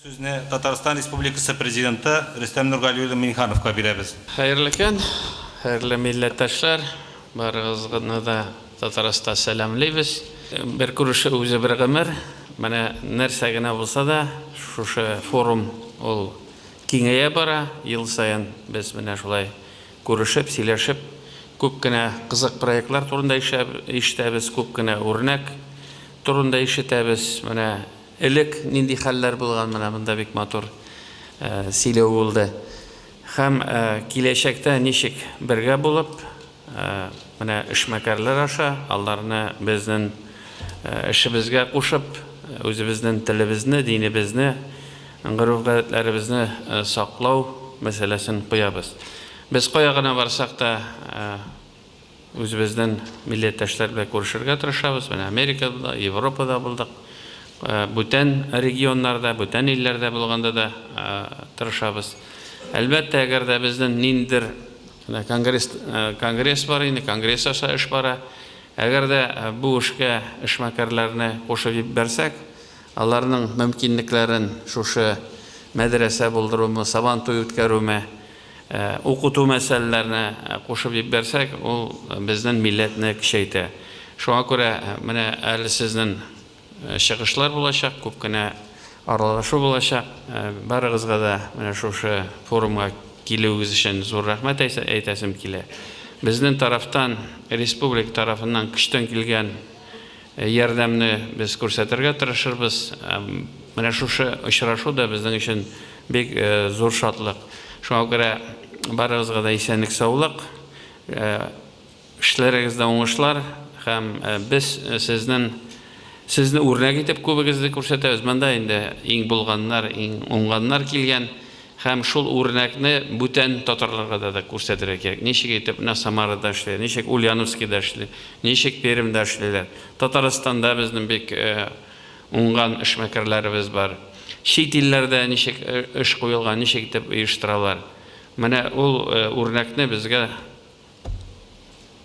Сөзіне Татарстан Республикасы президенті Рүстем Нұрғалиұлы Минхановқа береміз. Хайырлы көн, хайырлы милләттәшләр, барыгызны да Татарстан сәламлыйбыз. Бер күрешү үзе бер гомер. Менә нәрсә генә булса да, шушы форум ул киңәя бара. Ел саен без менә шулай күрешеп, сөйләшеп, күп кенә кызык проектлар турында ишетәбез, күп кенә үрнәк турында ишетәбез. Менә элек нинди хәлләр булган, менә монда бик матур сөйләү булды. Һәм киләчәктә ничек бергә булып, менә эшмәкәрләр аша аларны безнең эшебезгә кушып, үзебезнең телебезне, динебезне, гөрүф-гадәтләребезне саклау мәсьәләсен куябыз. Без кая гына барсак та үзебезнең милләттәшләр белән күрешергә тырышабыз. Менә Америкада, Европада булдык. Бүтән регионнарда, бүтән илләрдә булганда да тырышабыз. Әлбәттә, әгәр дә безнең ниндидер конгресс бар инде, конгресс аша эш бара. Әгәр дә бу эшкә эшмәкәрләрне кушып җибәрсәк, аларның мөмкинлекләрен шушы мәдрәсә булдыруы, сабантуй үткәрүме, укыту мәсьәләләренә кушып җибәрсәк, ул безнең милләтне кичәйтә. Шуңа күрә менә әле сезнең чыгышлар булачак, күп кенә аралашу булачак. Барыгызга да менә шушы форумга килүегез өчен зур рәхмәт әйтәсем килә. Безнең тарафтан, республика тарафыннан көчтән килгән ярдәмне без күрсәтергә тырышырбыз. Менә шушы очрашу да безнең өчен бик зур шатлык. Шуңа күрә барыгызга да исәнлек, саулык, эшләрегездә уңышлар һәм без Сезне үрнәк итеп күбегезне күрсәтәбез. Монда инде иң булганнар, иң уңганнар килгән һәм шул үрнәкне бүтән татарларга да күрсәтергә кирәк. Ничек итеп Самарада эшләр, ничек Ульяновскида эшләр, ничек Пермьдә эшләр. Татарстанда безнең бик уңган эшмәкәрләребез бар. Чит илләрдә ничек эш куелган, ничек итеп оештыралар. Менә ул үрнәкне безгә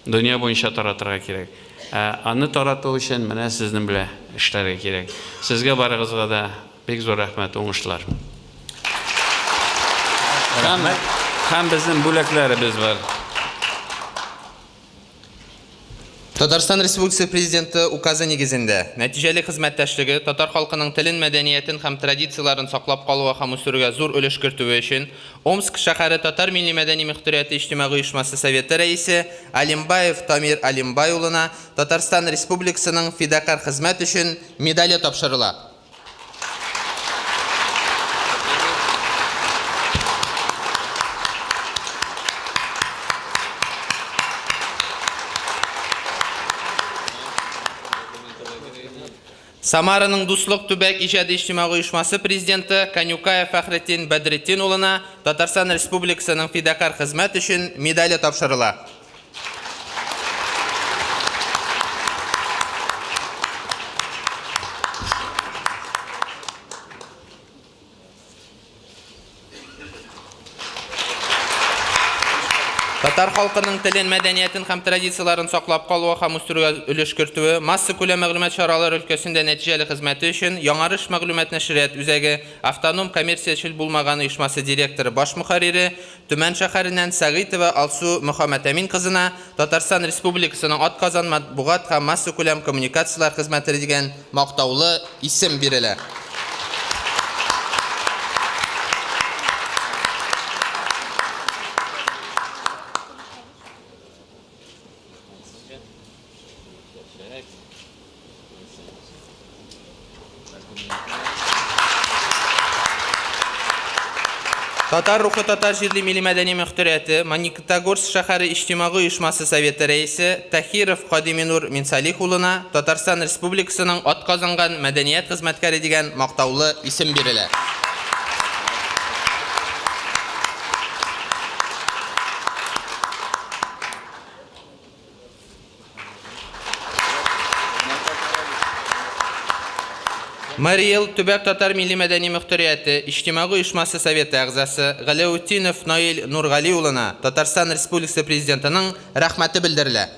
дөнья буенча таратырга кирәк. Аны тарату өчен менә сезнең белән эшләргә кирәк. Сезгә барыгызга да бик зур рәхмәт, уңышлар. Һәм безнең бүләкләребез бар. Татарстан Республикасы Президенты указы нигезендә нәтиҗәле хезмәттәшлеге татар халкының телен, мәдәниятен һәм традицияларын саклап калуга һәм үстерүгә зур өлеш кертүе өчен Омск шәһәре Татар милли мәдәни мөхтәрияте иҗтимагый оешмасы советы рәисе Алимбаев Тамир Алимбай улына Татарстан Республикасының фидакар хезмәт өчен медале тапшырыла. Самараның Дуслык төбәк иҗади иҗтимагый оешмасы президенты Канюкаев Фәхретдин Бәдретдин улына Татарстан Республикасының фидакар хезмәт өчен медале тапшырыла. Татар халкының телен, мәдәниятен һәм традицияларын саклап калуга һәм үстерүгә өлеш кертүе, масса күләм мәгълүмат чаралары өлкәсендә нәтиҗәле хезмәте өчен Яңарыш мәгълүмат нәшрият үзәге автоном коммерциячел булмаган оешмасы директоры баш мөхәррире Төмән шәһәреннән Сәгыйтова Алсу Мөхәммәтәмин кызына Татарстан Республикасының атказан матбугат һәм масса күләм коммуникациялар хезмәте дигән мактаулы исем бирелә. Татар рухы татар җирле милли мәдәни мөхтәрияте Магнитогорск шәһәре иҗтимагый оешмасы советы рәисе Тахиров Кадиминур Минсалих улына Татарстан Республикасының атказанган мәдәният хезмәткәре дигән мактаулы исем бирелә. Мариэл төбәк татар милли мәдәни мөхтәрияте иҗтимагый оешмасы советы әгъзасы Галәүтдинов Наил Нургали улына Татарстан Республикасы президентының рәхмәте белдерелә.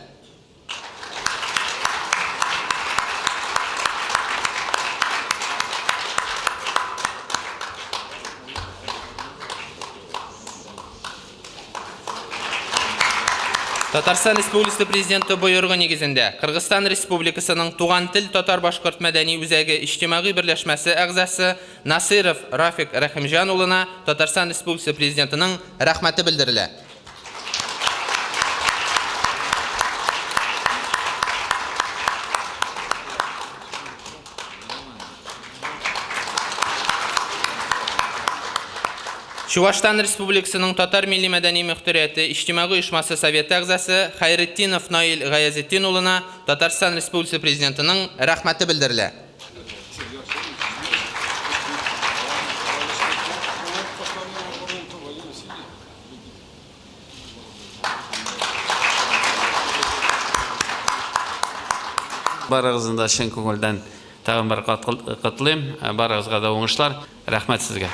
Татарстан Республикасы Президенты буйрыгы нигезендә Кыргызстан Республикасының Туган тел татар башкорт мәдәни үзәге иҗтимагый берләшмәсе әгъзасы Насиров Рафик Рахимҗан улына Татарстан Республикасы Президентының рәхмәте белдерелә. Чувашстан Республикасының Татар милли мәдәни мөхтәрияте иҗтимагый оешмасы советы әгъзасы Хайретдинов Наил Гаязетдин улына Татарстан Республикасы Президентының рәхмәте белдерелә. Барыгызны да чын күңелдән тагын бер кат котлыйм. Барыгызга да уңышлар. Рәхмәт сезгә.